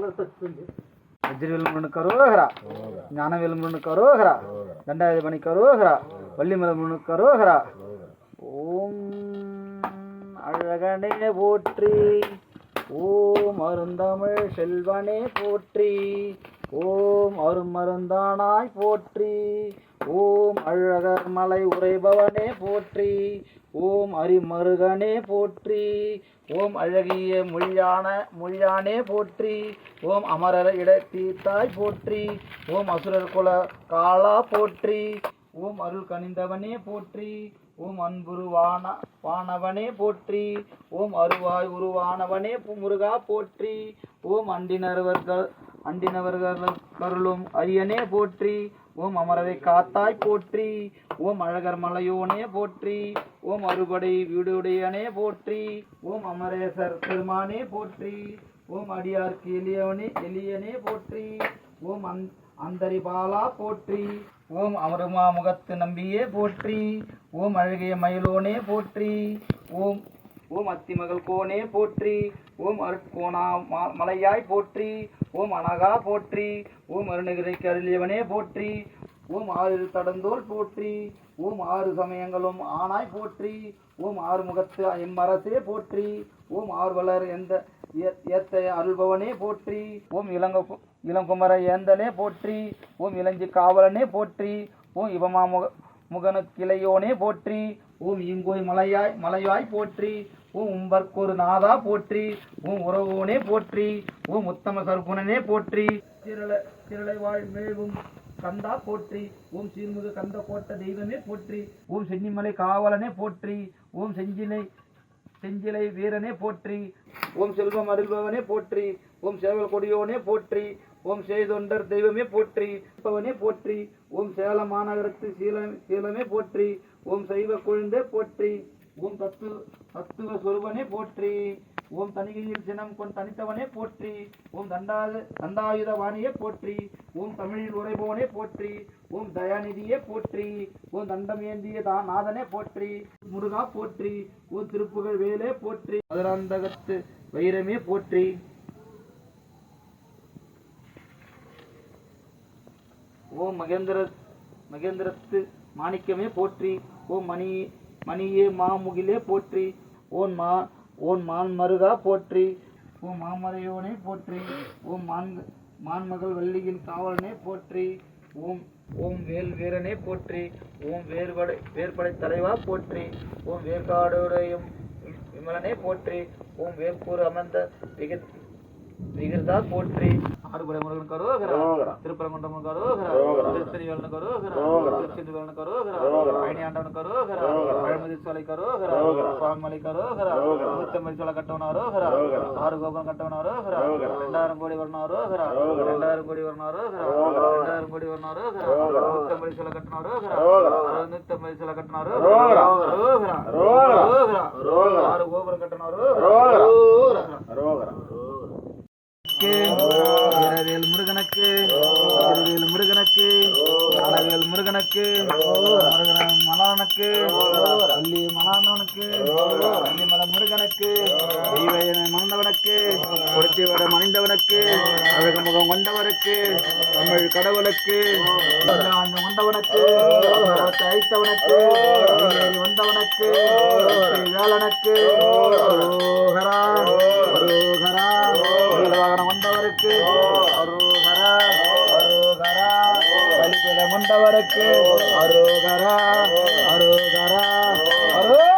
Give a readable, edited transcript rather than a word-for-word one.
வஜ்ரவேல் கரோகரா, ஞானவேல் கரோகரா, தண்டாயுதபாணி கரோகரா, வள்ளிமலை கரோகரா. ஓம் அழகனே போற்றி, ஓம் அருந்தமிழ் செல்வனே போற்றி, ஓம் அருமருந்தானாய் போற்றி, ஓம் அழகர் மலை உரைபவனே போற்றி, ஓம் அரிமருகனே போற்றி, ஓம் அழகிய மொழியானே போற்றி, ஓம் அமரர் இடத்தீர்த்தாய் போற்றி, ஓம் அசுரர் குல காலா போற்றி, ஓம் அருள் கனிந்தவனே போற்றி, ஓம் அன்புருவானவனே போற்றி, ஓம் அருவாய் உருவானவனே முருகா போற்றி, ஓம் அண்டினவர்கள் கருளும் அரியனே போற்றி, ஓம் அமரரை காத்தாய் போற்றி, ஓம் அழகர் மலையோனே போற்றி, ஓம் அறுபடை வீடுடையனே போற்றி, ஓம் அமரேசர் பெருமானே போற்றி, ஓம் அடியார்க்கு எளியனே போற்றி, ஓம் அந்தரிபாலா போற்றி, ஓம் அமருமா முகத்து நம்பியே போற்றி, ஓம் அழகிய மயிலோனே போற்றி, ஓம் ஓம் அத்திமகள் கோனே போற்றி, ஓம் அருட்கோணா மலையாய் போற்றி, ஓம் அனகா போற்றி, ஓம் அருணகிரிக்கு அருளியவனே போற்றி, ஓம் ஆறு தடந்தோல் போற்றி, ஓம் ஆறு சமயங்களும் ஆனாய் போற்றி, ஓம் ஆறு முகத்து எம்மரசே போற்றி, ஓம் ஆர்வலர் ஏத்த அருள்பவனே போற்றி, ஓம் இளங்குமர ஏந்தனே போற்றி, ஓம் இளஞ்சி காவலனே போற்றி, ஓம் இவமா முகனுக்கிளையோனே போற்றி, ஓம் இங்கோய் மலையாய் போற்றி, ஓம் உம்பர்கொரு நாதா போற்றி, ஓம் உறவோனே போற்றி, ஓம் உத்தம சர்க்குணனே போற்றி, திரளை வாழ் மேவும் கந்தா போற்றி, ஓம் சீர்முக கந்த கோட்ட தெய்வமே போற்றி, ஓம் சென்னிமலை காவலனே போற்றி, ஓம் செஞ்சிலை வீரனே போற்றி, ஓம் செல்வம் அருள்பவனே போற்றி, ஓம் சேவல் கொடியோனே போற்றி, ஓம் செய்தொண்டர் தெய்வமே போற்றி போற்றி, ஓம் சேலம் மாநகரத்து சீலமே போற்றி, ஓம் சைவ கொழுந்தே போற்றி, ஓம் தத்துவ சொருபனே போற்றி, ஓம் தனிகையில் சினம் தனித்தவனே போற்றி, ஓம் தண்டாயுத வாணியே போற்றி, ஓம் தமிழில் உரைபவனே போற்றி, ஓம் தயாநிதியே போற்றி, ஓம் தண்டம் ஏந்திய நாதனே போற்றி, முருகா போற்றி, ஓம் திருப்புகழ் வேலே போற்றி, மதுராந்தகத்து வைரமே போற்றி, ஓம் மகேந்திரத்து மாணிக்கமே போற்றி, ஓம் மணியே மாமுகிலே போற்றி, ஓம் மான்மருகா போற்றி, ஓம் மாமரையோனே போற்றி, ஓம் மான்மகள் வள்ளியின் காவலனே போற்றி, ஓம் வேல் வீரனே போற்றி, ஓம் வேர்படை தலைவா போற்றி, ஓம் வேர்காடுடையும் விமலனே போற்றி, ஓம் வேர்க்கூறு அமர்ந்த விகிர்தா போற்றி, ஆறுபடை முருகன் கரோகரா, திருப்பரங்குன்றம் கரோகரா, திருத்தணிவேலன் கரோகரா, திருச்செந்தூர் கரோகரா, பழனியாண்டவன் கரோகரா, பழமுதி சோலை கரோகரா, சுவாமிமலை கரோகரா, நூத்தம்பதி சோலை கட்டவன் அரோகரா, ஆறு கோபுரம் கட்டவன் அரோகரா, 2000 கோடி வரணும் அரோகரா, 2000 கோடி வரணும் அரோகரா, 2000 கோடி வரணும் அரோகரா, நூத்தம்பதி சோலை கட்டணும் அரோகரா, 150 சோலை கட்டணும் அரோகரா, ஆறு கோபுரம் கட்டணும் அரோகரா. வீரவேல் முருகனுக்கு, திருவேல் முருகனுக்கு, ஞானவேல் முருகனுக்கு, மலானுக்கு, வள்ளி மலானவனுக்கு, வள்ளிமலை முருகனுக்கு, தெய்வ மணந்தவனுக்கு, கொடுத்திவட மணிந்தவனுக்கு, அழகமுகம் கொண்டவனுக்கு, தமிழ் கடவுளுக்கு, கொண்டவனுக்கு, அழைத்தவனுக்கு, வந்தவனுக்கு, வேலனுக்கு, அரோகரா அரோகரா, வந்தவருக்கு அரோகரா அரோகரா, வலிபுல கொண்டவருக்கு அரோகரா அரோகரா அரோகரா.